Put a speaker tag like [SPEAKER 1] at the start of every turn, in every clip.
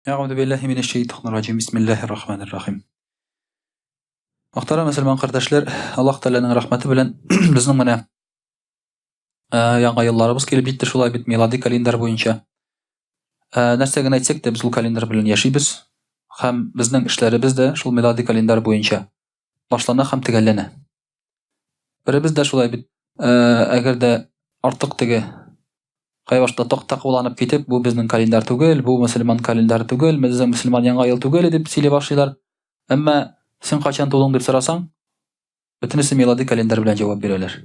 [SPEAKER 1] Euzu billahi mineşşeytanirracim. Bismillahirrahmanirrahim. Muhtaram Müslüman kardeşler, Allah Teala'nın rahmeti bilen bizning mana yangi yıllarыбыз kelip bitdi, şulay bit miladi kalendar boyunça. Näsegini aytsak da biz bu kalendar bilen yaşaybiz. Hem bizning işlerimiz de şul miladi kalendar boyunça başlana hem tugallana. Birimiz de şulay bit agar da artık tege Qayvaşta taqulanyp ketip, bu bizning kalendar tugel, bu Müslüman kalendar tugel, bizning Müslüman yangi yıl tugel dep söyle başlaylar. Emma sen kaçan to'lding deb so'rasang, butunisi milodiy kalendar bilan javob berarlar.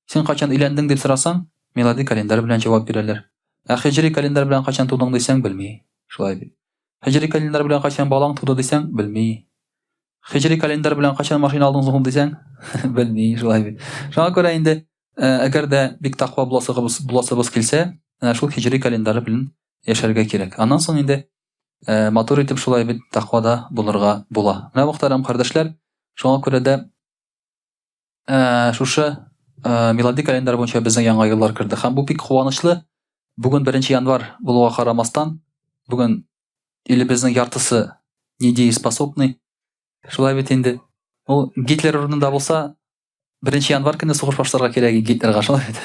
[SPEAKER 1] Sen kaçan ilending deb so'rasang, milodiy kalendar bilan javob berarlar. Hijriy kalendar bilan kaçan to'lding desang bilmey. Şulay bil. Hijriy kalendar bilan kaçan balang tuğdu desang bilmey. Hijriy kalendar bilan kaçan mashina alding desang bilmey. Şulay bil. Şoňa görä indi agar da bik taqwa bulasybız kelse, şul hijriy kalendar bilan yaşarga kerek. Andan soň indi motor etip şulay bir taqvada bulurga bula. Mena muhtaram kardeşler, şoňa görä de şuşa miladi kalendar boýunça bizning yangi ýyllar kirdi. Hem bu pek kuwançly. Bugün 1 yanvar buluga karamastan, bugün ilibizning yartysy недееспособный. Şulay bit indi. O Hitler ornunda bolsa 1 yanvar günü soňuş başlarga kerek Hitlerga şulay bit.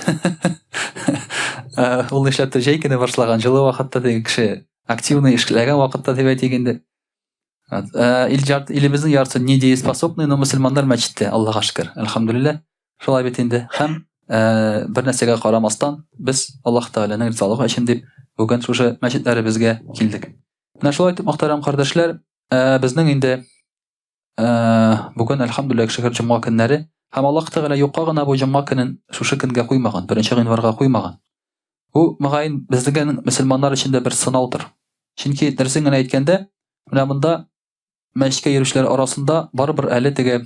[SPEAKER 1] Ol işletdi jeýkene başlagan жылы wagtda degi kişi активный işlegen wagtda dep aýtganda. Ilibizning yartysı недееспособный, но musulmanlar mesçitde, Allah'a şükür. Elhamdülillah. Şolay bit indi. Hem bir näsege karamastan biz Allah Teala'nın rızalygy üçin dep bugün şuşa mescitlerimizge kildik. Mena şolay etip muhtaram kardeşler, bizning indi bugün elhamdülillah şükür cuma günleri hem Allah Teala ýokka gana bu cuma günün şuşa günge goýmagan, 1 yanvarga goýmagan. Bu magaýyn bizning musulmanlar içinde bir sınawdyr. Çünki dersiňe aýtkanda, mena bunda meşke ýürüşleri arasında barbyr äle tege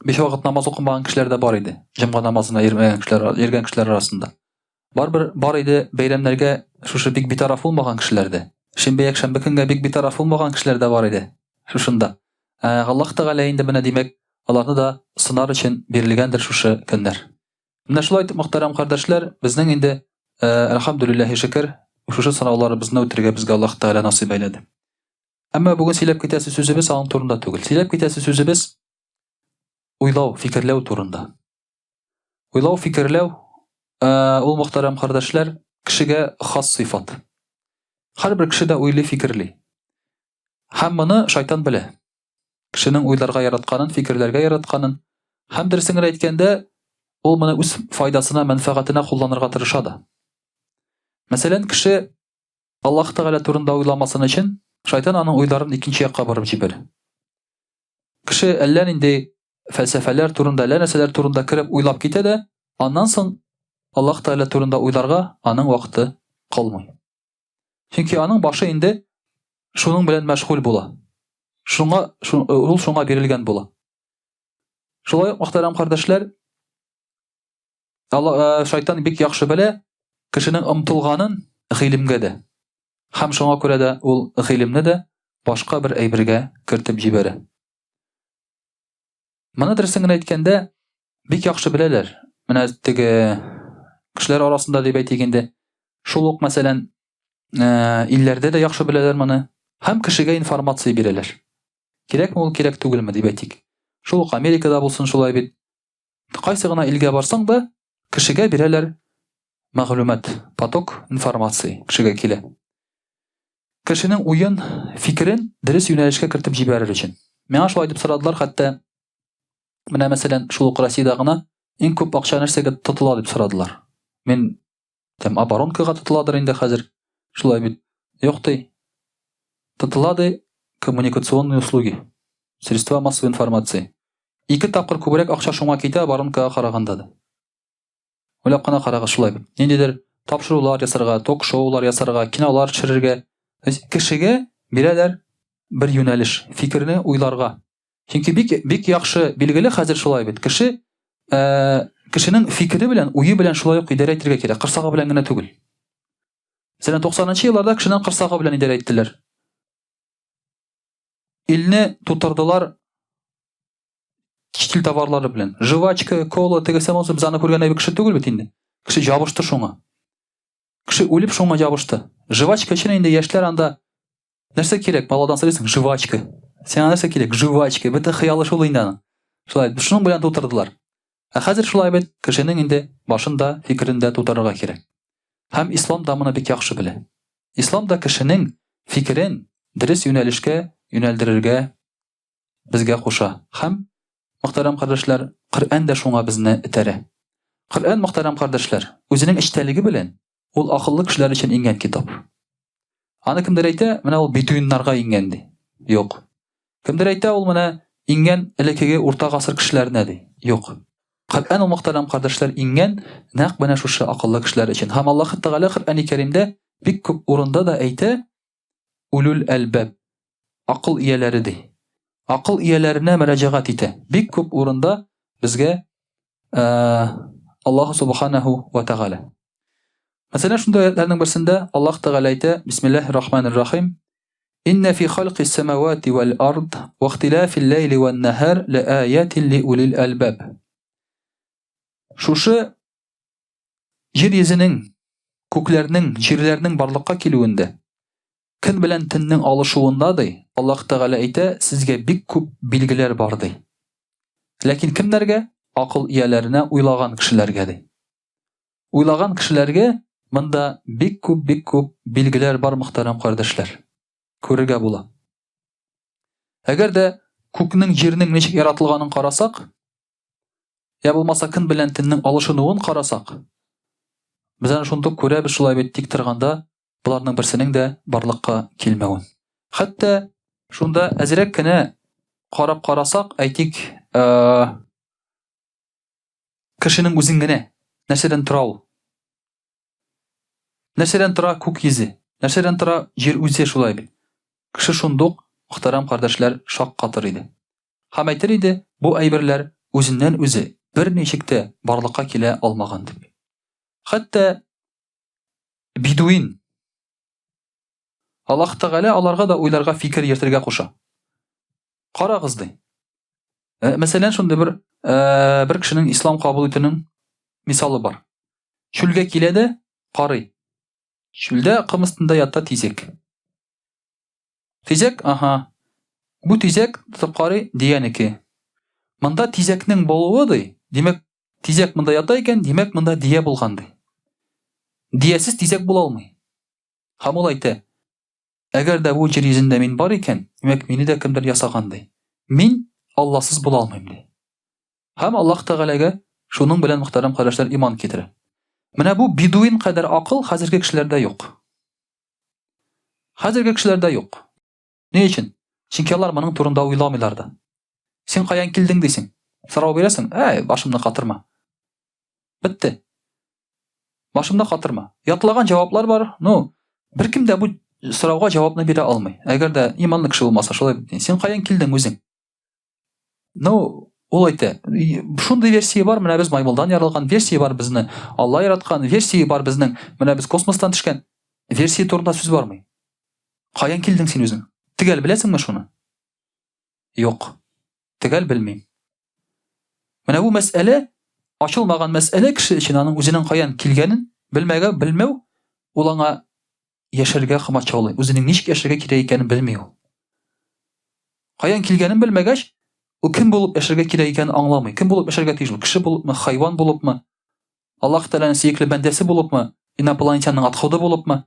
[SPEAKER 1] 5 wagt namaz okumagan kişiler de bar idi. Juma namazyna ýergen kişiler arasında. Bar idi beýlemlerge şuşa bik bitaraf bolmagan kişilerde. Şembe ýakşamby günge bik bitaraf bolmagan kişiler de bar idi. Şuşunda. Allah Teala indi bana demek, alarny da synar üçin berilgendir şuşa günler. Mena şulay etip muhtaram kardeşler, bizning indi elhamdülillah şükür şuşa sınawlary bizni ötürge bizge Allah Teala nasip eýledi. Amma bugün silep ketesi sözübüz aň turunda tugul. Silep ketesi sözübüz uylaw, fikirlew turunda. Uylaw, fikirlew ol muhtaram kardeşler kişige has syfat. Her bir kişi de uyly, fikirli. Hem muny şaytan bile. Kişinin uylarga yaratkanyn, fikirlerge yaratkanyn, hem dersiňe aýtkanda ol muny öz faydasyna, menfaatyna kullanyrga tyrşady. Meselen kişi Allah Teala turunda uylamasyny üçin şaytan anyň uýlaryny ikinci ýakka baryp jiber. Kişi ellen indi felsefeler turunda, näseler turunda kirip uylap gitede, andan soň Allah Teala turunda uýlarga anyň wagty kalmay. Çünki anyň başı indi şunun bilen meşgul bola. Şoňa berilgen bola. Şolay muhtaram kardeşler, şaytan bek ýakşy bile kişinin ymtylganyn hylimge de. Hem şoňa görä de ol hylimni de başga bir eýbirge kirtip jiberer. Mana dersiňe aýtkanda bek ýakşy bileler. Mena tege kişiler arasında dep aýtganda şoluk meselen illerde de ýakşy bileler muny. Hem kişige informasiýa bereler. Kerekmi ol kerek tugulmy dep aýtyk. Şoluk Amerikada bolsun şolay bit. Gaýsy gana ilge barsaň da kişige bereler maglumat, patok informasiýa kişige kile. Kişinin uýun, fikirin diriz ýönelişge kirtip jiberer üçin. Meňa şolay dep soradylar, hatda mena meselen şoluk Rossiýada gana en köp akça näsege tutular dep soradylar. Men dem оборонкага tutuladyr indi häzir. Şolay bit. Ýokdy. Tutulady kommunikasiýon услуги. Средства массовой информации. 2 tapyr köbrek akça şoňa kite оборонкага karaganda da. Olap gana karaga şolay bit. Nendedir tapşyrylar ýasarga, tok-şowlar ýasarga, kinolar çyrirge kişige bireler bir yöneliş, fikirini uýlarga. Çünki bik ýakşy bilgili häzir şolay bit. Kişinin fikri bilen, uyu bilen şolay idare ettirge kerek. Kırsağı bilen gene tugul. Mesela 90-njy ýyllarda kişinin kırsağı bilen idare etdiler. Ilni tutardylar kiçil tawarlary bilen. Жвачка, кола, tege semosy bizany görgen bir kişi tugul bit indi. Kişi jabışdyr şoňa. Кеше үлеп шуңа ябышты. Жвачка өчен инде яшьләр анда нәрсә кирәк? Баладан сорыйсың, жвачка. Сиңа нәрсә кирәк? Жвачка. Бөтен хыялы шул инде аның. Шулай, шуның белән тутырдылар. Хәзер шулай бит, кешенең инде башында, фикерендә тутырырга кирәк. Һәм ислам да моны бик яхшы белә. Ислам да кешенең фикерен дөрес юнәлешкә юнәлдерергә безгә куша. Һәм мөхтәрәм кардәшләр, Коръән да шуңа безне этәрә. Коръән, мөхтәрәм кардәшләр, үзенең эчтәлеге белән ул акыллы кешеләр өчен ингән китап. Аны кемдер әйтә, менә ул бедуиннарга ингән ди. Юк. Кемдер әйтә, ул менә ингән элекеге урта гасыр кешеләренә ди. Юк. Коръән, мөхтәрәм кардәшләр, ингән нәкъ менә шушы акыллы кешеләр өчен. Һәм Аллаһ Тәгалә Коръәни Кәримдә бик күп урында да әйтә, улул әлбаб, акыл ияләре ди. Акыл ияләренә мөрәҗәгать итә. Бик күп урында безгә Аллаһ Субханаһу ва Тәгалә. Мәсәлән, шундый аятьләрнең берсендә Аллаһ Тәгалә әйтә, Бисмиллаһир-рахманир-рахим: "Инна фи халқис самавати вал ард ва ихтилафил лейли ван нахар лааятин лиулил албаб." Шушы җир йөзенең, күкләрнең, җирләрнең барлыкка килүендә, көн белән төннең алышуында ди, Аллаһ Тәгалә әйтә, сезгә бик күп билгеләр бар ди. Ләкин кемнәргә? Акыл ияләренә, уйлаган кешеләргә ди. Уйлаган кешеләргә монда бик күп билгеләр бар, мөхтәрәм кардәшләр. Күрергә була. Әгәр дә күкнең, җирнең ничек яратылганын карасак, я булмаса көн белән төннең алышынуын карасак, без аны шундый күрәбез, шулай бит тик торганда, буларның берсенең дә барлыкка килмәвен. Хәтта шунда әзрәк кенә карап карасак, әйтик, кешенең үзен генә нәрсәдән тора ул? Нәрсәдән тора күк йөзе? Нәрсәдән тора җир үзе, шулай бит. Кеше шундук, мөхтәрәм кардәшләр, шаккатыр иде. Һәм әйтер иде, бу әйберләр үзеннән үзе бер ничек тә барлыкка килә алмаган дип. Хәтта бедуин, Аллаһ Тәгалә аларга да уйларга, фикер йөртергә куша. Карагыз ди. Мәсәлән, шундый бер кешенең ислам кабул итүнең мисалы бар. Чүлгә килә дә карый. Чүлдә кым астында ята тизәк. Тизәк, бу тизәк тотып карый, диянеке. Монда тизәкнең булуы ди, димәк, тизәк монда ята икән, димәк, монда дия булган ди. Диясез тизәк була алмый. Һәм ул әйтә, әгәр дә бу җир йөзендә мин бар икән, димәк, мине дә кемдер ясаган ди. Мин Аллаһсыз була алмыйм ди. Һәм Аллаһ Тәгаләгә шуның белән, мөхтәрәм кардәшләр, иман китерә. Менә бу бедуин кадәр акыл хәзерге кешеләрдә юк. Хәзерге кешеләрдә юк. Ни өчен? Чөнки алар моның турында уйламыйлар да. Син каян килдең дисең? Сорау бирәсең, башымны катырма. Битте. Башымны катырма. Ятлаган җаваплар бар. Беркем дә бу сорауга җавапны бирә алмый. Әгәр дә иманлы кеше булмаса, шулай бит. Син каян килдең үзең? Ул әйтә, шундый версия бар, менә без маймылдан яралган, версия бар безне Алла яраткан, версия бар безнең, менә без космостан төшкән. Версия турында сүз бармый. Каян килдең син үзең? Тегәл беләсеңме шуны? Юк. Тегәл белмим. Менә бу мәсьәлә, ачылмаган мәсьәлә кеше өчен, аның үзенең каян килгәнен белмәү, ул аңа яшәргә кымачаулый. Үзенең ничек яшәргә кирәк икәнен белми ул. Каян килгәнен белмәгәч, ул кем булып яшәргә кирәк икәнен аңламый. Кем булып яшәргә тиеш ул? Кеше булыпмы, хайван булыпмы? Аллаһ Тәгаләнең сөекле бәндәсе булыпмы? Инопланетянның атходы булыпмы?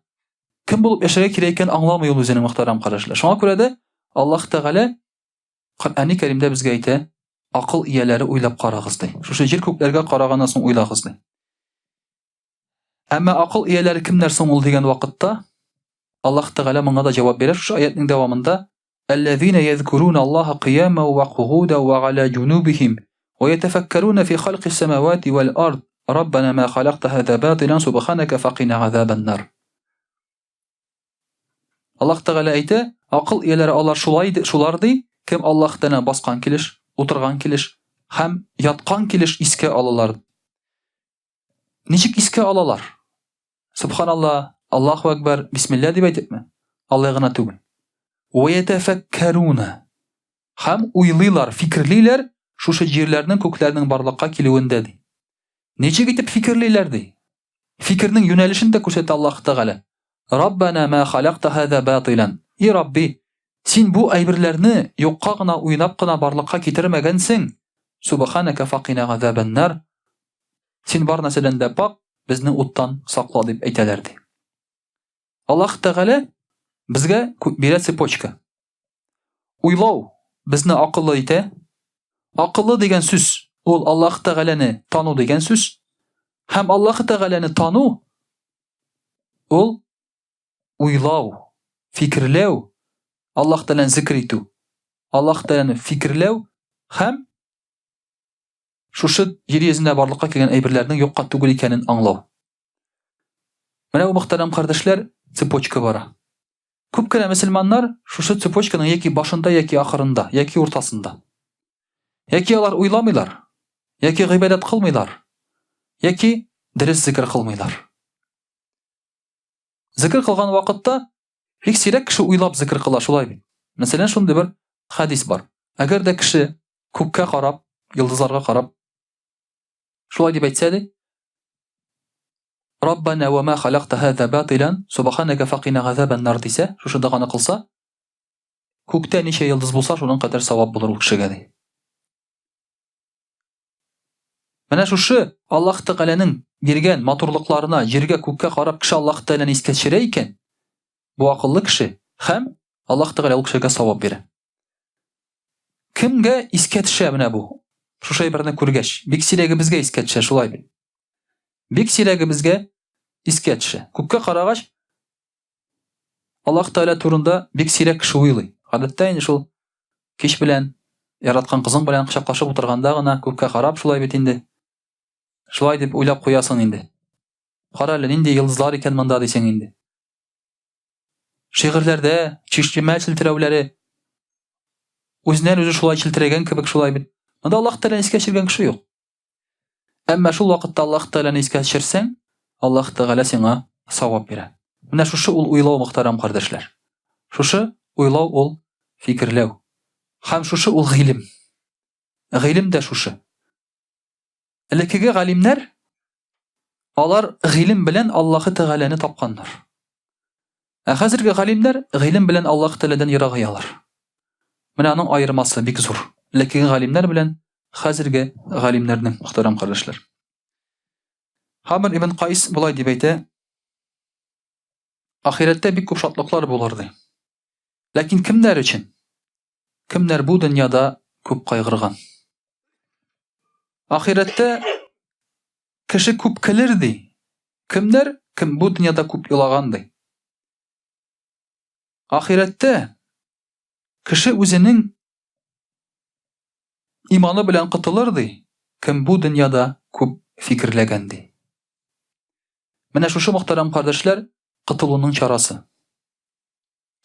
[SPEAKER 1] Кем булып яшәргә кирәк икәнен аңламый ул үзенең, мөхтәрәм кардәшләр. Шуңа күрә дә Аллаһ Тәгалә Коръәни Кәримдә безгә әйтә, акыл ияләре уйлап карагыз ди. Шушы җир күкләргә караганнан соң уйлагыз ди. Әмма акыл ияләре кемнәр соң ул дигән вакытта Аллаһ Тәгалә моңа да җавап бирә. Шушы аятның дәвамында: "Аллазина язкурuna Аллаһа қияма ва qu'уда ва ала джунубихим ва ятафаккарuna фи халқис самавати вал ард раббана ма халақта хаза батилан субханака фақина азабан нар." Аллаһ Тәгалә әйтә, акыл ияләре алар шулар ди, кем Аллаһтан баскан килеш, утырган килеш һәм яткан килеш искә алалар. Ничек искә алалар? Субханаллах, Аллаһу акбар, бисмилла дип әйтәме? Алла гына түгел. Ва ятафаккаруна. Һәм уйлыйлар, фикерлиләр шушы җирләрнең, күкләрнең барлыкка килүендә ди. Ничек итеп фикерлиләр ди? фикернең юнәлешен дә күрсәтә Аллаһ Тәгалә. Раббана ма халакта хаза батилан. И Рабби, син бу әйберләрне юкка гына уйнап кына барлыкка китермәгәнсең. Субханака фақина газабан нар. Син бар нәрсәдән дә пак, безне уттан сакла дип әйтәләр ди. Аллаһ Тәгалә безгә бирә цепочка. Уйлау безне акыллы итә. Акыллы дигән сүз ул Аллаһ Тәгаләне тану дигән сүз. Һәм Аллаһ Тәгаләне тану ул уйлау, фикерләү, Аллаһ Тәгаләне зикр итү, Аллаһ Тәгаләне фикерләү һәм шушы җир йөзендә барлыкка килгән әйберләрнең юкка түгел икәнен аңлау. Менә бу мөхтәрәм кардәшләр, цепочка бара. Күп кенә мөселманнар шушы цепочканың яки башында, яки ахырында, яки уртасында. Яки алар уйламыйлар, яки гыйбадат кылмыйлар, яки дөрес зикр кылмыйлар. Зикр кылган вакытта бик сирәк кеше уйлап зикр кыла, шулай бит. Мәсәлән, шундый бер хадис бар. Әгәр дә кеше күккә карап, йолдызларга карап, шулай дип әйтсә дә, Раббана ва ма халакта хаза батилан, субханака фақина газабан нар дисә, шушында гына кылса, күктә ничә йолдыз булса, шуның кадәр савап булыр ул кешегә ди. Менә шушы Аллаһ Тәгаләнең биргән матурлыкларына, җиргә, күккә карап кеше Аллаһ Тәгаләне искә төшерә икән, бу акыллы кеше һәм Аллаһ Тәгалә ул кешегә савап бирә. Кемгә искә төшә менә бу? Шушы әйберне күргәч, бик сирәге безгә искә төшә, шулай бит. Бик сирәге безгә искә төшә. Күккә карагач, Аллаһ Тәгалә турында бик сирәк кеше уйлый. Гадәттә инде шул кич белән яраткан кызың белән кочаклашып утырганда гына күккә карап, шулай бит инде. Шулай дип уйлап куясың инде. Кара әле нинди йолдызлар икән монда дисең инде. Шигырьләрдә чишмә челтерәүләре үзеннән үзе шулай челтерәгән кебек, шулай бит. Монда Аллаһ Тәгаләне искә төшергән кеше юк. Әмма шул вакытта Аллаһ Тәгаләне искә төшерсәң, Аллаһ Тәгалә сиңа савап бирә. Менә шушы ул уйлау, мөхтәрәм кардәшләр. Шушы уйлау ул фикерләү. Һәм шушы ул гыйлем. Гыйлем дә шушы. Элеккеге галимнәр алар гыйлем белән Аллаһ Тәгаләне тапканнар. Ә хәзерге галимнәр гыйлем белән Аллаһ Тәгаләдән ерагыялар. Менә аның аермасы бик зур. Элеккеге галимнәр белән хәзерге галимнәрнең, мөхтәрәм кардәшләр. Хамир ибн Кайс булай дип әйтә: Ахирәттә бик күп шатлыклар булыр ди. Ләкин кемнәр өчен? Кемнәр бу дөньяда күп кайгырган? Ахирәттә кеше күп көлер ди. Кемнәр? Кем бу дөньяда күп елаган ди. Ахирәттә кеше үзенең иманы белән кытылыр ди. Кем бу дөньяда күп фикерләгән ди. Менә шушы, мөхтәрәм кардәшләр, кытылуның чарасы.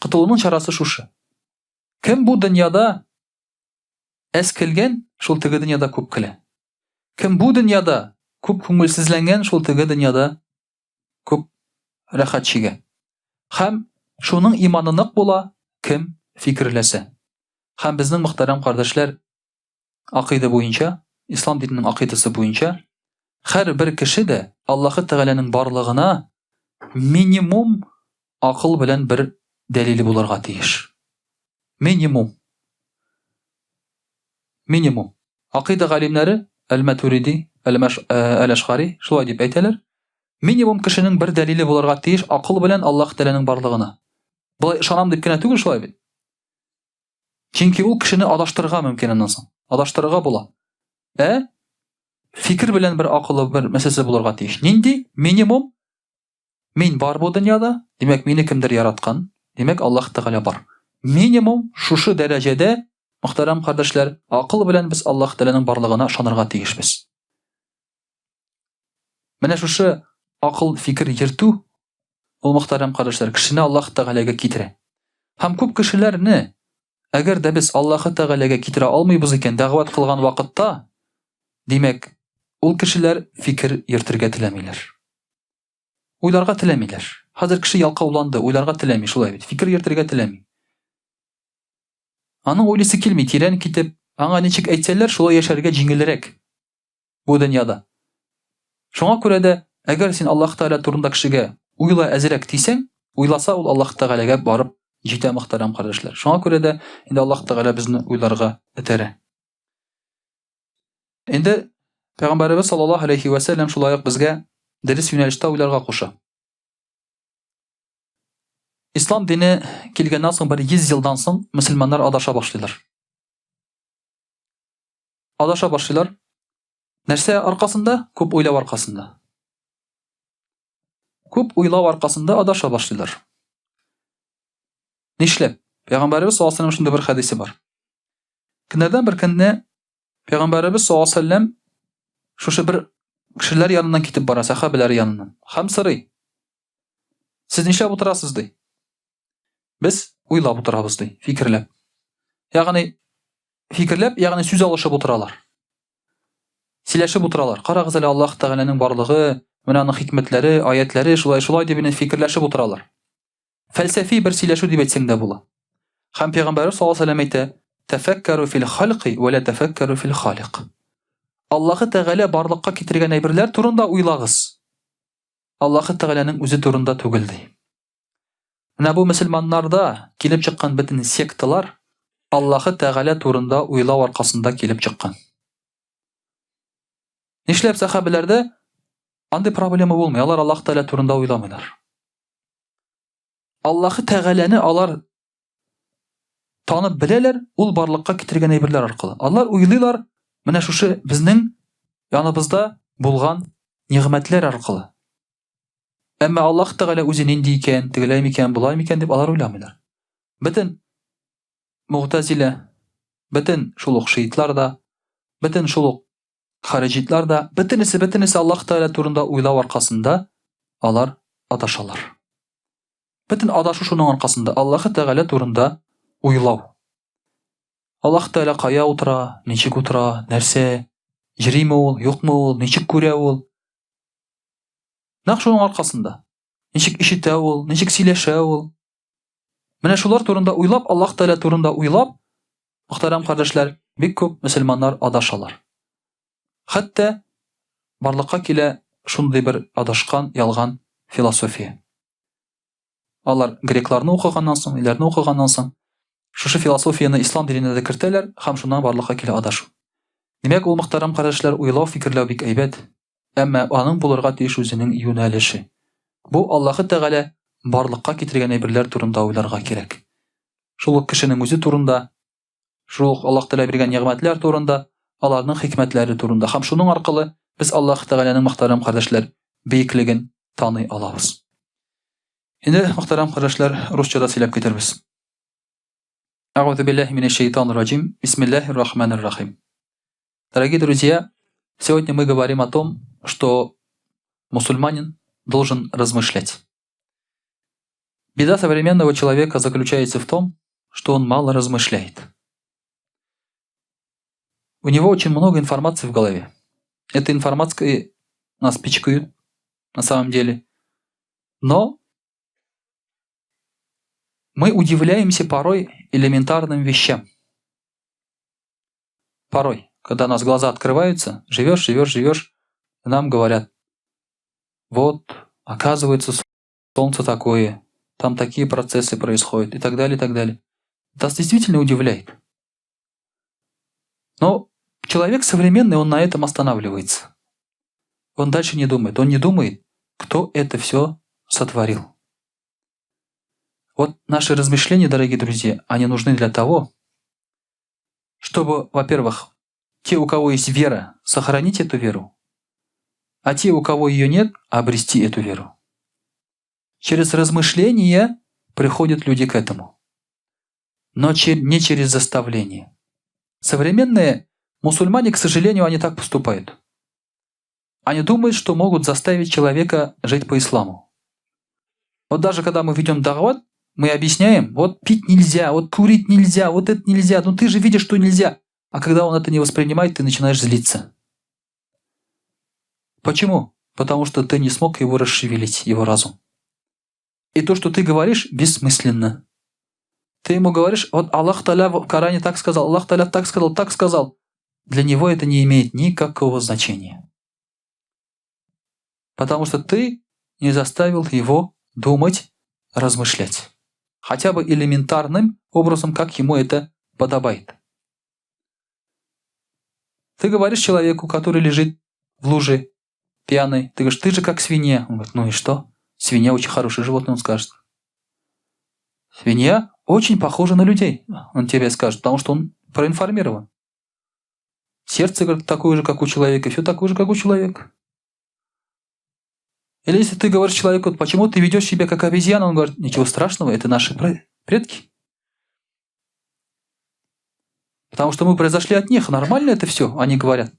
[SPEAKER 1] Кытылуның чарасы шушы. Кем бу дөньяда әз көлгән, шул теге дөньяда күп көлә. Кем бу дөньяда күп күңелсезләнгән, шул теге дөньяда күп рәхәт чигә. Һәм шуның иманы нык була, кем фикерләсә. Һәм безнең, мөхтәрәм кардәшләр, акыйда буенча, ислам диненең акыйдасы буенча, һәр бер кеше дә Аллаһ Тәгаләнең барлыгына минимум акыл белән бер дәлиле булырга тиеш. Минимум. Акыйда галимнәре, Әл-Матуриди, Әл-Ашгари шулай дип әйтәләр. Минимум кешенең бер дәлиле булырга тиеш акыл белән Аллаһ Тәгаләнең барлыгына. Булай ышанам дип кенә түгел, шулай бит. Чөнки ул кешене адаштырырга мөмкин аннан соң. Адаштырырга була. Фикер белән бер акылы бер мәсьәләсе булырга тиеш. Нинди? Минимум. Мин бар бу дөньяда, димәк мине кемдер яраткан, димәк Аллаһ Тәгалә бар. Минимум шушы дәрәҗәдә, мөхтәрәм кардәшләр, акыл белән без Аллаһ Тәгаләнең барлыгына ышанырга тиешбез. Менә шушы акыл, фикер йөртү, ул, мөхтәрәм кардәшләр, кешене Аллаһ Тәгаләгә китерә. Һәм күп кешеләрне, әгәр дә без Аллаһ Тәгаләгә китерә алмыйбыз икән дәгъват кылган вакытта, димәк, ул кешеләр фикер йөртергә теләмиләр. Уйларга теләмиләр. Хәзер кеше ялкауланды, уйларга теләми, шулай бит. Фикер йөртергә теләми. Аның уйлысы килми, тирән китеп, аңа ничек әйтсәләр, шулай яшәргә җиңелрәк бу дөньяда. Шуңа күрә дә Әгәр син Аллаһ Тәгалә турында кешегә уйла әзрәк дисәң, уйласа ул Аллаһ Тәгаләгә барып җитә, мөхтәрәм кардәшләр. Шуңа күрә дә инде Аллаһ Тәгалә безне уйларга этәрә. Инде Пәйгамбәрбез саллаллаһу алейхи ва сәллям шулай ук безгә дөрес юнәлештә уйларга куша. Ислам дине килгәннән соң 100 елдан соң мөселманнар адаша башлыйлар. Адаша башлыйлар. Нәрсә аркасында? Күп уйлау аркасында. Күп уйлау аркасында адаша башлыйлар. Нишләп? Пәйгамбәрбез саллаллаһу алейхи ва сәллям шундый бер хәдисе бар. Көннәрдән бер көнне Пәйгамбәрбез саллаллаһу алейхи ва сәллям шушы бер кешеләр яныннан китеп бара, сахабалар яныннан. Һәм сорый: "Сез нишләп утырасыз?" ди. Без уйлап утырабыз ди, фикерләп. Ягъни фикерләп, ягъни сүз алышып утыралар. Сөйләшеп утыралар. Карагыз әле Аллаһ Тәгаләнең барлыгы, менә аның хикмәтләре, аятләре, шулай дип фикерләшеп утыралар. Фәлсәфи бер сөйләшү дип әйтсәң дә була. Һәм Пәйгамбәр саллаллаһу алейхи ва сәллям әйтә: "Тафаккару фил халqi ва ла тафаккару фил халиq." Аллаһ Тәгалә барлыкка китергән әйберләр турында уйлагыз. Аллаһ Тәгаләнең үзе турында түгел ди. Менә бу мөселманнарда килеп чыккан бөтен секталар Аллаһ Тәгалә турында уйлау аркасында килеп чыккан. Нишләп сахабаларда андый проблема булмый? Алар Аллаһ Тәгалә турында уйламыйлар. Аллаһ Тәгаләне алар танып беләләр, ул барлыкка китергән әйберләр аркылы. Алар уйлыйлар менә шушы безнең яныбызда булган нигъмәтләр аркылы. Әмма Аллаһ Тәгалә үзе нинди икән, тегеләй микән, булай микән дип алар уйламыйлар. Бөтен Муътазилә, бөтен шул ук шиитлар да, бөтен шул ук харижитлар да, бөтенесе Аллаһ Тәгалә турында уйлау аркасында алар адашалар. Бөтен адашу шуның аркасында, Аллаһ Тәгалә турында уйлау. Аллаһ Тәгалә кая утыра, ничек утыра, нәрсә, йөриме ул, юкмы ул, ничек күрә ул? Нәкъ шуның аркасында. Ничек ишетә ул, ничек сөйләшә ул? Менә шулар турында уйлап, Аллаһ Тәгалә турында уйлап, мөхтәрәм кардәшләр, бик күп мөселманнар адашалар. Хәтта барлыкка килә шундый бер адашкан, ялган философия. Алар грекларны укыганнан соң, иләрне укыганнан соң, шушы философияны ислам диненә дә кертәләр, һәм шуннан барлыкка килә адашу. Димәк, ул мөхтәрәм кардәшләр, уйлау, фикерләү бик әйбәт, әмма аның булырга тиеш үзенең юнәлеше. Бу Аллаһ Тәгалә барлыкка китергән әйберләр турында уйларга кирәк. Шул ук кешенең үзе турында, шул ук Аллаһ Тәгалә биргән нигъмәтләр турында, аларның хикмәтләре турында. Һәм шуның аркылы без Аллаһ Тәгаләнең мөхтәрәм кардәшләр бөеклеген таный алабыз. Инде мөхтәрәм кардәшләр, русчада сөйләп китербез. Аъузу биллахи минаш шайтанир раджим. Бисмиллахир рахманир рахим. Дорогие друзья, сегодня мы говорим о том, что мусульманин должен размышлять. Беда современного человека заключается в том, что он мало размышляет. У него очень много информации в голове. Эта информация нас пичкает на самом деле. Но мы удивляемся порой элементарным вещам. Порой, когда у нас глаза открываются, живешь, и нам говорят: вот, оказывается, солнце такое, там такие процессы происходят, и так далее, и так далее. Нас действительно удивляет. Но человек современный, он на этом останавливается. Он дальше не думает. Он не думает, кто это все сотворил. Вот наши размышления, дорогие друзья, они нужны для того, чтобы, во-первых, те, у кого есть вера, сохранить эту веру, а те, у кого ее нет, обрести эту веру. Через размышления приходят люди к этому, но не через заставление. Современные мусульмане, к сожалению, они так поступают. Они думают, что могут заставить человека жить по исламу. Вот даже когда мы ведем дават, мы объясняем: вот пить нельзя, вот курить нельзя, вот это нельзя, ну ты же видишь, что нельзя. А когда он это не воспринимает, ты начинаешь злиться. Почему? Потому что ты не смог его расшевелить, его разум. И то, что ты говоришь, бессмысленно. Ты ему говоришь: вот Аллах Та'аля в Коране так сказал, Аллах Та'аля так сказал, так сказал. Для него это не имеет никакого значения. Потому что ты не заставил его думать, размышлять. Хотя бы элементарным образом, как ему это подобает. Ты говоришь человеку, который лежит в луже, пьяный, ты говоришь, ты же как свинья. Он говорит, ну и что? Свинья очень хорошее животное, он скажет. Свинья очень похожа на людей, он тебе скажет, потому что он проинформирован. Сердце, говорит, такое же, как у человека, все такое же, как у человека. Или если ты говоришь человеку, почему ты ведешь себя как обезьяна, он говорит, ничего страшного, это наши предки. Потому что мы произошли от них, нормально это все, они говорят.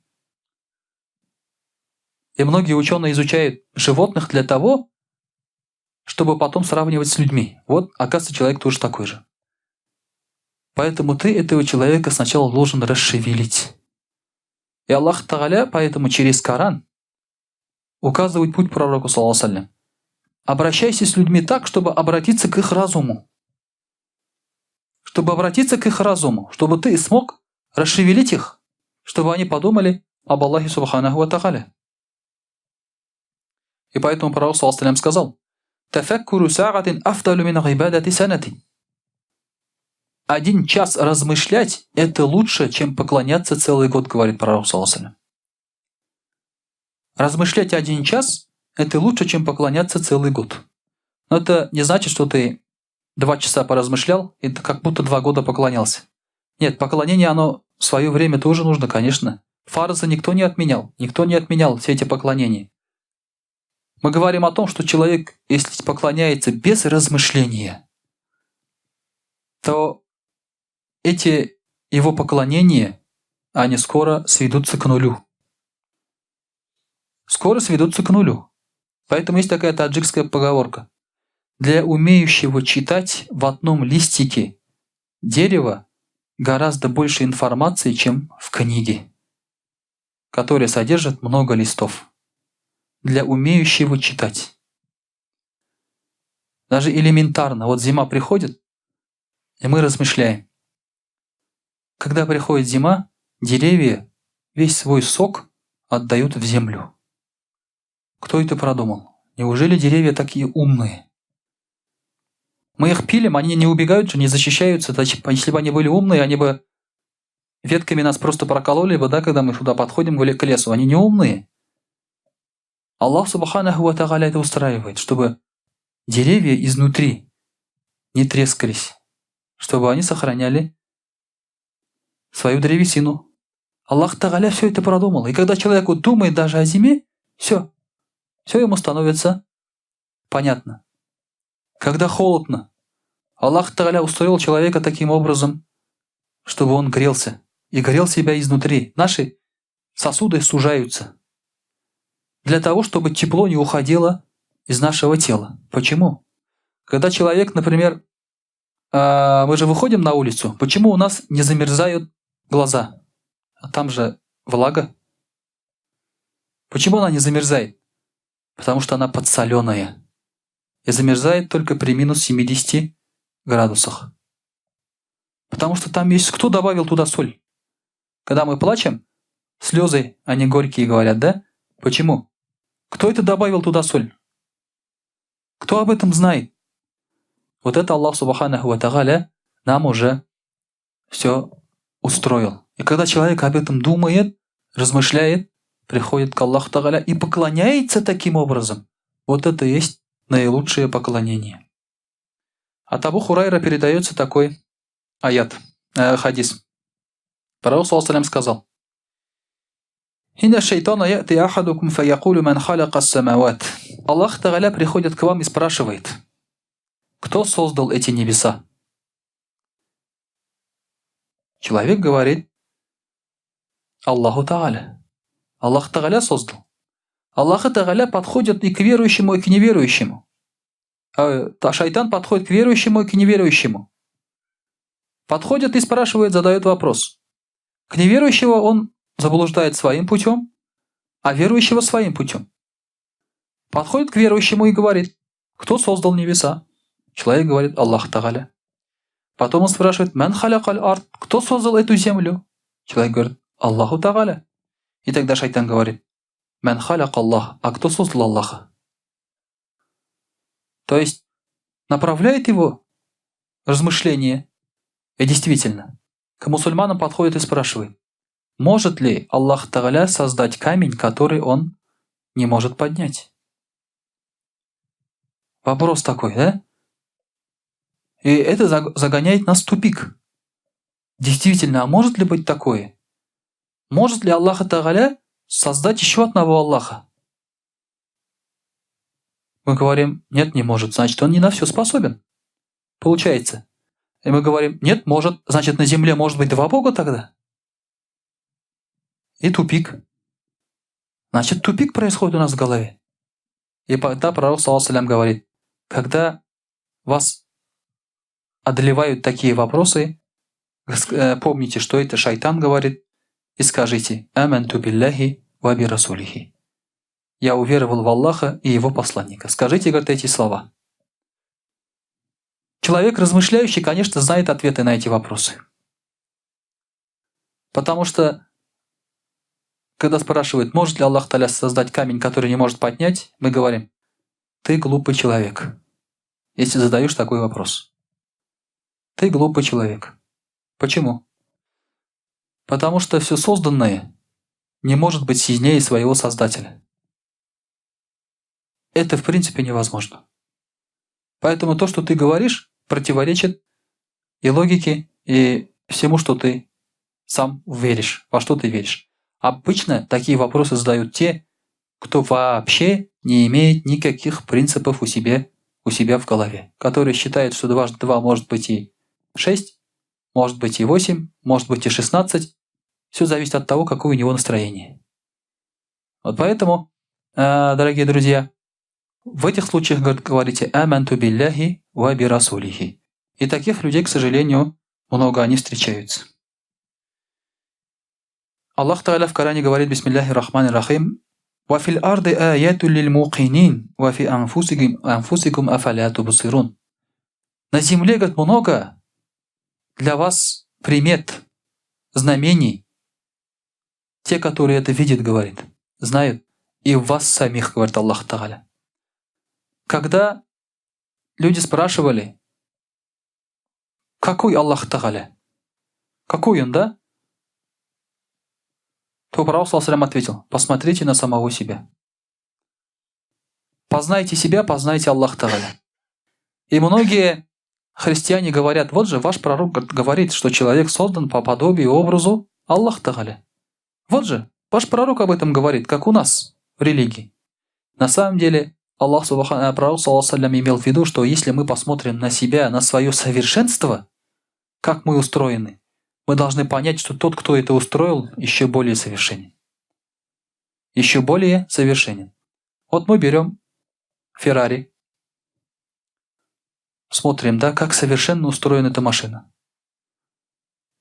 [SPEAKER 1] И многие ученые изучают животных для того, чтобы потом сравнивать с людьми. Вот, оказывается, человек тоже такой же. Поэтому ты этого человека сначала должен расшевелить. И Аллах Тааля поэтому через Коран указывает путь пророку, саллаллаху алейхи. Обращайся с людьми так, чтобы обратиться к их разуму. Чтобы обратиться к их разуму, чтобы ты смог расшевелить их, чтобы они подумали об Аллахе Субханаху ва Тааля. И поэтому пророк, саллаллаху алейхи, сказал: «Тафаккуру са'атин афдалу мин гибадати санати». 1 час размышлять – это лучше, чем поклоняться целый год, говорит пророк, саллаллаху алейхи. Размышлять 1 час – это лучше, чем поклоняться целый год. Но это не значит, что ты 2 часа поразмышлял, и ты как будто 2 года поклонялся. Нет, поклонение, оно в свое время тоже нужно, конечно. Фарзы никто не отменял все эти поклонения. Мы говорим о том, что человек, если поклоняется без размышления, то эти его поклонения, они скоро сведутся к нулю. Скоро сведутся к нулю. Поэтому есть такая таджикская поговорка. Для умеющего читать в одном листике дерева гораздо больше информации, чем в книге, которая содержит много листов. Для умеющего читать. Даже элементарно. Вот зима приходит, и мы размышляем. Когда приходит зима, деревья весь свой сок отдают в землю. Кто это продумал? Неужели деревья такие умные? Мы их пилим, они не убегают же, не защищаются. Если бы они были умные, они бы ветками нас просто прокололи бы, да, когда мы сюда подходим к лесу. Они не умные. Аллах Субханаху ва Тааля это устраивает, чтобы деревья изнутри не трескались, чтобы они сохраняли свою древесину. Аллах Тааля все это продумал. И когда человек думает даже о зиме, все ему становится понятно. Когда холодно, Аллах Тааля устроил человека таким образом, чтобы он грелся. И грел себя изнутри. Наши сосуды сужаются. Для того, чтобы тепло не уходило из нашего тела. Почему? Когда человек, например, мы же выходим на улицу, почему у нас не замерзают глаза? А там же влага. Почему она не замерзает? Потому что она подсоленая. И замерзает только при минус 70 градусах. Потому что там есть... Кто добавил туда соль? Когда мы плачем, слезы, они горькие, говорят, да? Почему? Кто это добавил туда соль? Кто об этом знает? Вот это Аллах Субханаху ва Тааля нам уже все устроил. И когда человек об этом думает, размышляет, приходит к Аллаху Тааля и поклоняется таким образом, вот это и есть наилучшее поклонение. От Абу Хурайра передается такой хадис. Пророк саллаллаху алейхи сказал: «Инна шайтана яти ахадукум фаякулю ман халака ас-самават». Аллах Тааля приходит к вам и спрашивает: кто создал эти небеса? Человек говорит: Аллаху Тааля. Аллах Тааля создал. Аллах Тааля подходит и к верующему, и к неверующему. А шайтан подходит к верующему и к неверующему. Подходит и спрашивает, задает вопрос. К неверующему он заблуждает своим путем, а верующего своим путем. Подходит к верующему и говорит: кто создал небеса? Человек говорит: Аллах Тааля. Потом он спрашивает: «Ман халякаль ард», кто создал эту землю? Человек говорит: Аллаху Тааля. И тогда шайтан говорит: Ман халяк Аллах. А кто создал Аллаха? То есть направляет его размышление. И действительно, к мусульманам подходит и спрашивает, может ли Аллах Тааля создать камень, который он не может поднять? Вопрос такой, да? И это загоняет нас в тупик. Действительно, а может ли быть такое? Может ли Аллах Тааля создать еще одного Аллаха? Мы говорим, нет, не может, значит, он не на все способен. Получается. И мы говорим, нет, может, значит, на земле может быть два Бога тогда? И тупик. Значит, тупик происходит у нас в голове. И тогда пророк, саллаллаху алейхи говорит, когда вас одолевают такие вопросы, помните, что это шайтан говорит, и скажите «Аманту билляхи ва би расулихи». Я уверовал в Аллаха и Его посланника. Скажите, говорит, эти слова. Человек размышляющий, конечно, знает ответы на эти вопросы. Потому что, когда спрашивают, может ли Аллах Тааля создать камень, который не может поднять, мы говорим, ты глупый человек, если задаешь такой вопрос. Ты глупый человек. Почему? Потому что все созданное не может быть сильнее своего Создателя. Это в принципе невозможно. Поэтому то, что ты говоришь, противоречит и логике, и всему, что ты сам веришь, во что ты веришь. Обычно такие вопросы задают те, кто вообще не имеет никаких принципов у себя в голове, которые считают, что 2 2 может быть и 6, может быть и 8, может быть и 16. Все зависит от того, какое у него настроение. Вот поэтому, дорогие друзья, в этих случаях говорите «Аманту билляхи ва би расулихи». И таких людей, к сожалению, много они встречаются. Аллах Тааля в Коране говорит «Бисмилляхи рахмани рахим» «Ва фил арды аяту лил мукинин, ва фи анфусикум афаля тубсирун». На земле, говорит, много для вас примет, знамений. Те, которые это видят, говорит, знают, и в вас самих, говорит Аллах Тааля. Когда люди спрашивали, какой Аллах Тааля, какой он, да? То пророк саллаллаху ответил, посмотрите на самого себя. Познайте себя, познайте Аллах Тааля. И многие христиане говорят, вот же ваш пророк говорит, что человек создан по подобию и образу Аллах Тааля. Вот же, ваш пророк об этом говорит, как у нас в религии. На самом деле, пророк саллаллаху алейхи имел в виду, что если мы посмотрим на себя, на свое совершенство, как мы устроены, мы должны понять, что тот, кто это устроил, еще более совершенен. Еще более совершенен. Вот мы берем Феррари, смотрим, да, как совершенно устроена эта машина.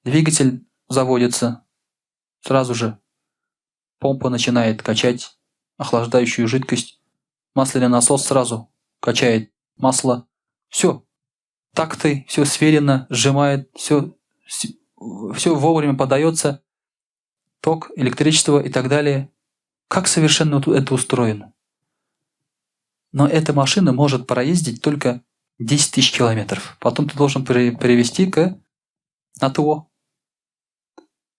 [SPEAKER 1] Двигатель заводится, сразу же помпа начинает качать охлаждающую жидкость, масляный насос сразу качает масло. Все, такты, все сверено, сжимает, все вовремя подается, ток, электричество и так далее. Как совершенно это устроено? Но эта машина может проездить только 10 тысяч километров. Потом ты должен перевести на ТО.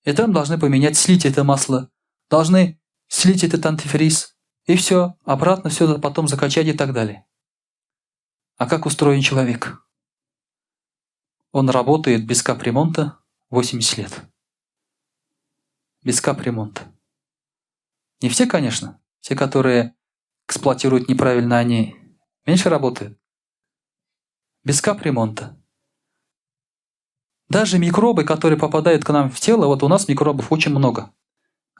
[SPEAKER 1] И там должны поменять, слить это масло, должны слить этот антифриз. И все, обратно все потом закачать и так далее. А как устроен человек? Он работает без капремонта 80 лет. Без капремонта. Не все, конечно. Те, которые эксплуатируют неправильно, они меньше работают. Без капремонта. Даже микробы, которые попадают к нам в тело, вот у нас микробов очень много.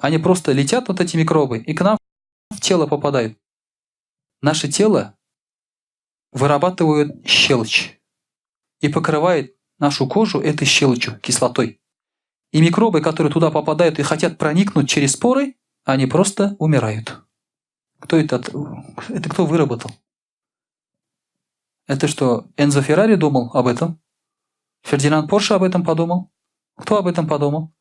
[SPEAKER 1] Они просто летят, вот эти микробы, и к нам в тело попадают. Наше тело вырабатывает щелочь и покрывает нашу кожу этой щелочью, кислотой. И микробы, которые туда попадают и хотят проникнуть через поры, они просто умирают. Кто это? Это кто выработал? Это что, Энзо Феррари думал об этом? Фердинанд Порше об этом подумал? Кто об этом подумал?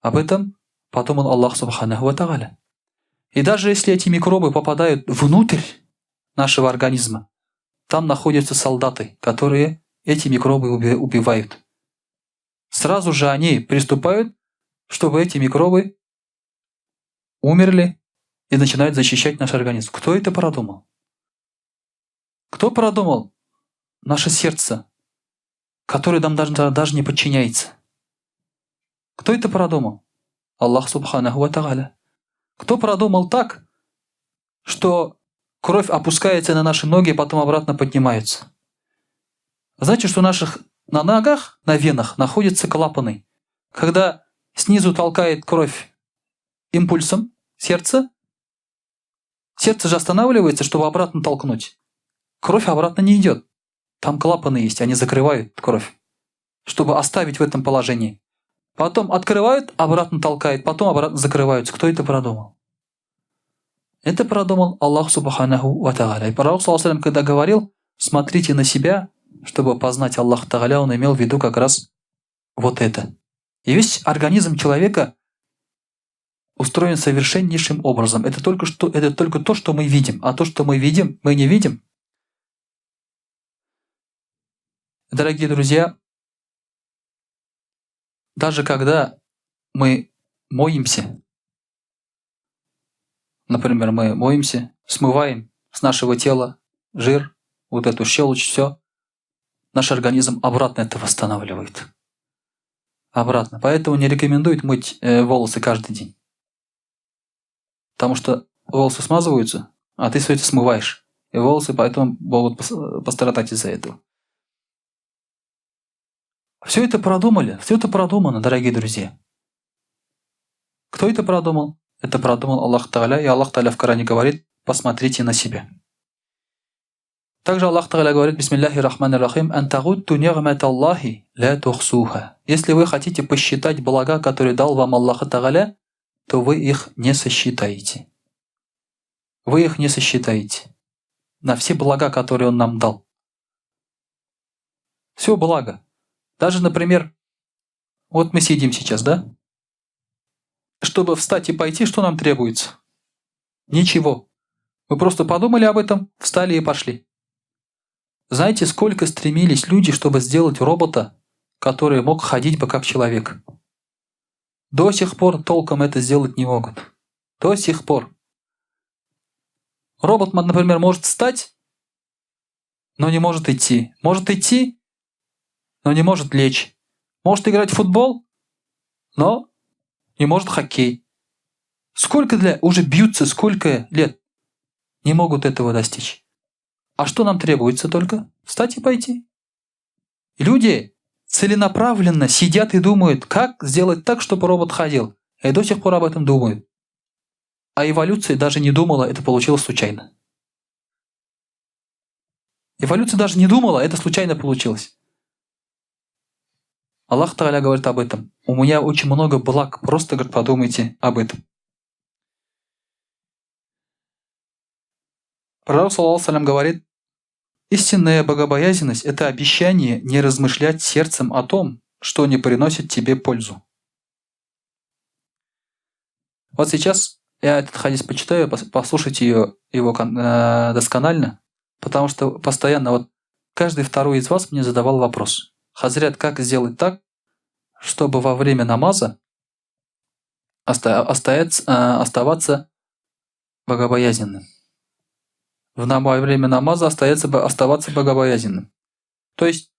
[SPEAKER 1] Об этом подумал Аллах Субханаху ва Тааля. И даже если эти микробы попадают внутрь нашего организма, там находятся солдаты, которые эти микробы убивают. Сразу же они приступают, чтобы эти микробы умерли и начинают защищать наш организм. Кто это продумал? Кто продумал наше сердце, которое нам даже не подчиняется? Кто это продумал? Аллах Субханаху ва Тааля. Кто продумал так, что кровь опускается на наши ноги, потом обратно поднимается? Знаете, что на ногах, на венах находятся клапаны. Когда снизу толкает кровь импульсом сердце же останавливается, чтобы обратно толкнуть. Кровь обратно не идет. Там клапаны есть, они закрывают кровь, чтобы оставить в этом положении. Потом открывают, обратно толкают, потом обратно закрываются. Кто это продумал? Это продумал Аллах Субханаху ва Тааля. И Пророк, когда говорил, смотрите на себя, чтобы познать Аллаха Тааля, он имел в виду как раз вот это. И весь организм человека устроен совершеннейшим образом. Это только то, что мы видим. А то, что мы видим, мы не видим. Дорогие друзья, даже когда мы моемся, например, мы моемся, смываем с нашего тела жир, вот эту щелочь, все, наш организм обратно это восстанавливает. Обратно. Поэтому не рекомендуют мыть волосы каждый день. Потому что волосы смазываются, а ты все это смываешь. И волосы поэтому могут пострадать из-за этого. Все это продумали, все это продумано, дорогие друзья. Кто это продумал? Это продумал Аллах Тааля, и Аллах Тааля в Коране говорит: посмотрите на себя. Также Аллах Тааля говорит: Бисмиллахи рахмани рахим, антагутту ни'маталлахи ля тухсуха. Если вы хотите посчитать блага, которые дал вам Аллах Тааля, то вы их не сосчитаете. Вы их не сосчитаете. На все блага, которые Он нам дал. Все благо. Даже, например, вот мы сидим сейчас, да? Чтобы встать и пойти, что нам требуется? Ничего. Мы просто подумали об этом, встали и пошли. Знаете, сколько стремились люди, чтобы сделать робота, который мог ходить бы как человек? До сих пор толком это сделать не могут. До сих пор. Робот, например, может встать, но не может идти. Может идти, но не может лечь. Может играть в футбол, но не может хоккей. Уже бьются, сколько лет не могут этого достичь. А что нам требуется только? Встать и пойти. И люди целенаправленно сидят и думают, как сделать так, чтобы робот ходил. И до сих пор об этом думают. А эволюция даже не думала, это получилось случайно. Эволюция даже не думала, это случайно получилось. Аллах Тааля говорит об этом. У меня очень много благ, просто, говорит, подумайте об этом. Пророк, саллаллаху алейхи ва саллям, говорит: истинная богобоязненность – это обещание не размышлять сердцем о том, что не приносит тебе пользу. Вот сейчас я этот хадис почитаю, послушайте его досконально, потому что постоянно вот каждый второй из вас мне задавал вопрос: Хазрят, как сделать так, чтобы во время намаза оставаться богобоязненным? Во время намаза оставаться богобоязненным. То есть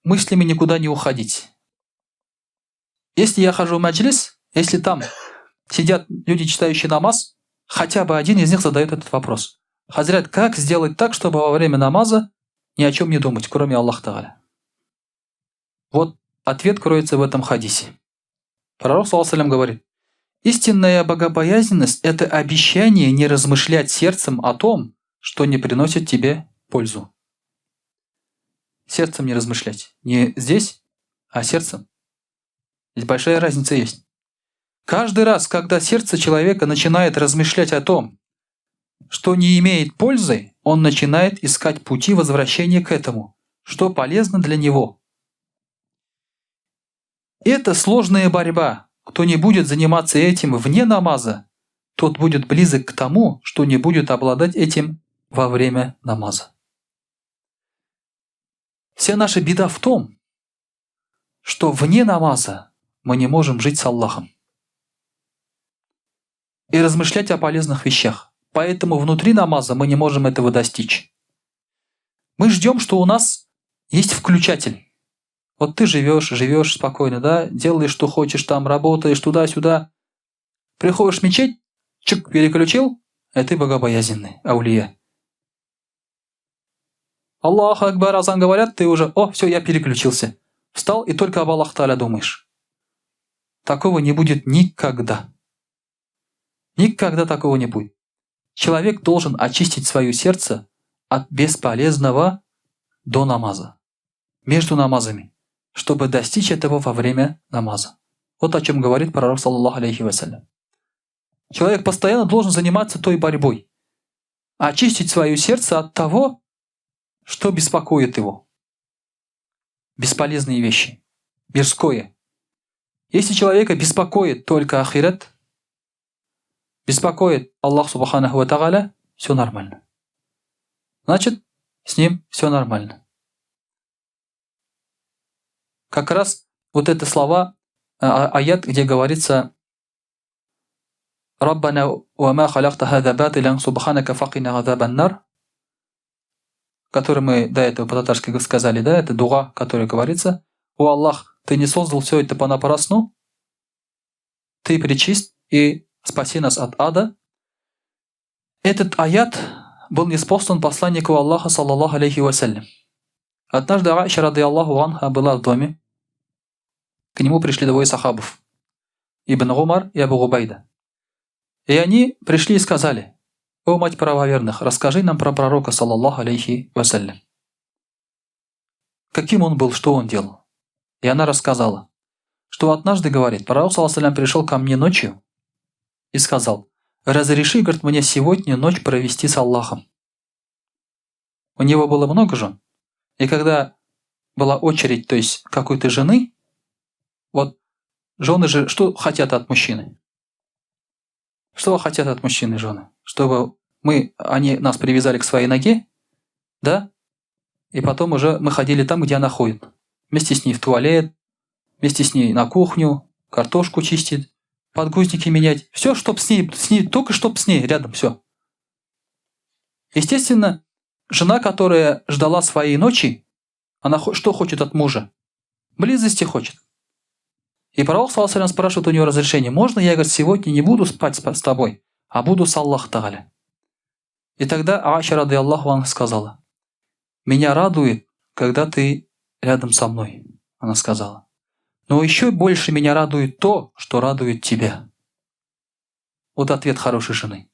[SPEAKER 1] мыслями никуда не уходить. Если я хожу в маджлис, если там сидят люди, читающие намаз, хотя бы один из них задает этот вопрос: Хазрят, как сделать так, чтобы во время намаза ни о чем не думать, кроме Аллаха Тааля? Вот ответ кроется в этом хадисе. Пророк, саллаллаху алейхи ва саллям, говорит: истинная богобоязненность – это обещание не размышлять сердцем о том, что не приносит тебе пользу. Сердцем не размышлять. Не здесь, а сердцем. Здесь большая разница есть. Каждый раз, когда сердце человека начинает размышлять о том, что не имеет пользы, он начинает искать пути возвращения к этому, что полезно для него. Это сложная борьба. Кто не будет заниматься этим вне намаза, тот будет близок к тому, что не будет обладать этим во время намаза. Вся наша беда в том, что вне намаза мы не можем жить с Аллахом и размышлять о полезных вещах. Поэтому внутри намаза мы не можем этого достичь. Мы ждем, что у нас есть включатель. Вот ты живешь спокойно, да, делаешь, что хочешь, там работаешь туда-сюда. Приходишь в мечеть, чик, переключил, и ты богобоязненный, аулия. Аллах Акбар, азан говорят, ты уже, все, я переключился. Встал и только об Аллах Тааля думаешь. Такого не будет никогда. Никогда такого не будет. Человек должен очистить свое сердце от бесполезного до намаза. Между намазами. Чтобы достичь этого во время намаза. Вот о чем говорит пророк, саллаллаху алейхи вассалям. Человек постоянно должен заниматься той борьбой. Очистить свое сердце от того, что беспокоит его. Бесполезные вещи. Мирское. Если человека беспокоит только ахират, беспокоит Аллах Субханаху ва Тааля, все нормально. Значит, с ним все нормально. Как раз вот это слова, аят, где говорится «Раббана ва ма халахта хаза батилян субханака факина газабан нар», который мы до этого по-татарски сказали, да, это дуга, который говорится: «О Аллах, ты не создал все это понапрасну, ты пречист и спаси нас от ада». Этот аят был ниспослан посланнику Аллаха, саллаллаху алейхи вассалям. Однажды Аиша, радийаллаху анха, была в доме. К нему пришли двое сахабов, Ибн Умар и Абу Губайда. И они пришли и сказали: «О мать правоверных, расскажи нам про пророка, саллаллаху алейхи вассалям. Каким он был, что он делал?» И она рассказала, что однажды, говорит, пророк, саллаллаху алейхи вассалям, пришел ко мне ночью и сказал: «Разреши, говорит, мне сегодня ночь провести с Аллахом». У него было много жен, и когда была очередь, то есть какой-то жены, вот жены же что хотят от мужчины? Что хотят от мужчины жены? Чтобы они нас привязали к своей ноге, да? И потом уже мы ходили там, где она ходит. Вместе с ней в туалет, вместе с ней на кухню, картошку чистить, подгузники менять. Все, чтоб с ней, только чтоб с ней рядом, все. Естественно, жена, которая ждала своей ночи, она что хочет от мужа? Близости хочет. И пророк, саллаллаху алейхи ва саллям, спрашивает у нее разрешение: можно я, говорит, сегодня не буду спать с тобой, а буду с Аллахом Тааля? И тогда Аиша, радийаллаху анха, сказала: меня радует, когда ты рядом со мной, она сказала. Но еще больше меня радует то, что радует тебя. Вот ответ хорошей жены.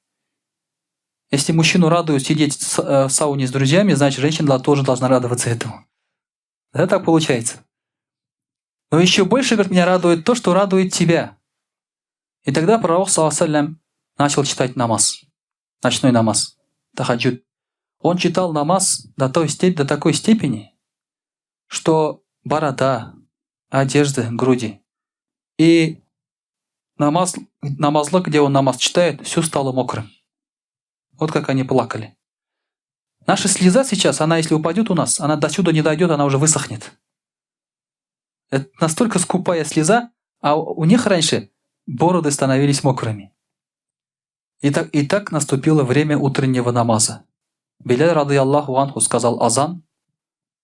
[SPEAKER 1] Если мужчину радует сидеть в сауне с друзьями, значит, женщина тоже должна радоваться этому. Да, так получается. Но еще больше, говорит, меня радует то, что радует тебя. И тогда пророк, саллаллаху алейхи ва саллям, начал читать намаз. Ночной намаз. Тахаджуд. Он читал намаз до такой степени, что борода, одежда, груди и намазлык, где он намаз читает, все стало мокрым. Вот как они плакали. Наша слеза сейчас, она если упадет у нас, она до сюда не дойдет, она уже высохнет. Это настолько скупая слеза, а у них раньше бороды становились мокрыми. И так наступило время утреннего намаза. Биляль, радийаллаху анху, сказал азан,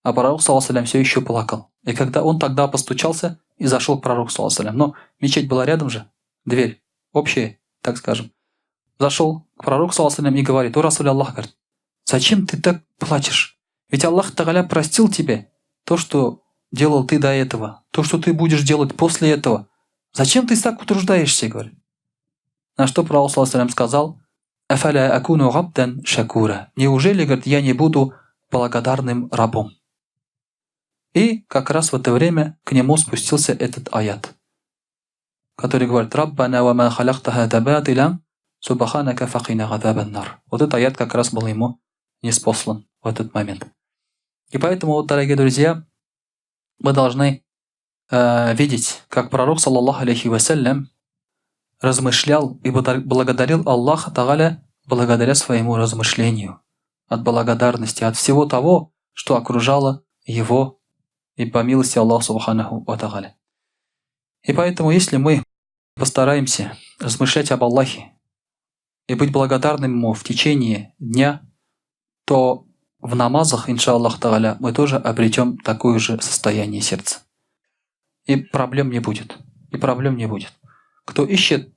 [SPEAKER 1] а пророк, саллаллаху алейхи ва саллям, все еще плакал. И когда он тогда постучался и зашел к пророку, саллаллаху алейхи ва саллям, но мечеть была рядом же, дверь общая, так скажем. Зашел к пророку, саллаллаху алейхи ва саллям, и говорит: «О Расуль Аллах, говорит, зачем ты так плачешь? Ведь Аллах Тааля простил тебе то, что делал ты до этого, то, что ты будешь делать после этого. Зачем ты так утруждаешься?» говорит. На что пророк, саллаллаху алейхи ва саллям, сказал: «Афаля акуну габдан шакура». Неужели, говорит, я не буду благодарным рабом? И как раз в это время к нему спустился этот аят, который говорит: «Раббана ва ма халахта хаза батилян субханака факина газабан нар». Вот этот аят как раз был ему ниспослан в этот момент. И поэтому, вот, дорогие друзья, мы должны видеть, как пророк, саллаллаху алейхи вассалям, размышлял и благодарил Аллаха Тааля благодаря своему размышлению, от благодарности, от всего того, что окружало его, и по милости Аллаха Субханаху ва Тааля. И поэтому, если мы постараемся размышлять об Аллахе и быть благодарным Ему в течение дня, то в намазах, иншаллах Тааля, мы тоже обретем такое же состояние сердца. И проблем не будет. И проблем не будет. Кто ищет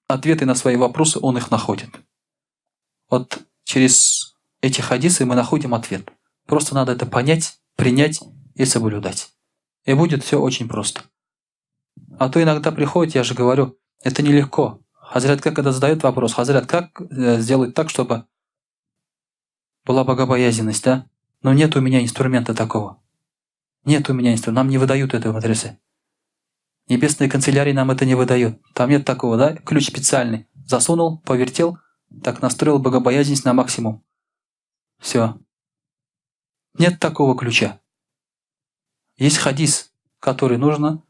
[SPEAKER 1] ответы на свои вопросы, он их находит. Вот через эти хадисы мы находим ответ. Просто надо это понять, принять и соблюдать. И будет все очень просто. А то иногда приходит, я же говорю, это нелегко. Хазрат, когда задает вопрос, Хазрат, как сделать так, чтобы была богобоязненность, да? Но нет у меня инструмента такого. Нет у меня инструмента. Нам не выдают этого в мадресе. Небесные канцелярии нам это не выдают. Там нет такого, да? Ключ специальный. Засунул, повертел, так настроил богобоязненность на максимум. Все. Нет такого ключа. Есть хадис, которым нужно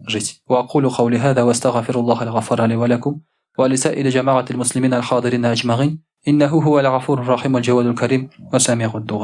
[SPEAKER 1] жить. وأقول قولي هذا وأستغفر الله الغفار لي ولكم ولسائر جماعة المسلمين الحاضرين أجمعين إنه هو الغفور الرحيم الجواد الكريم وسامع الدعاء.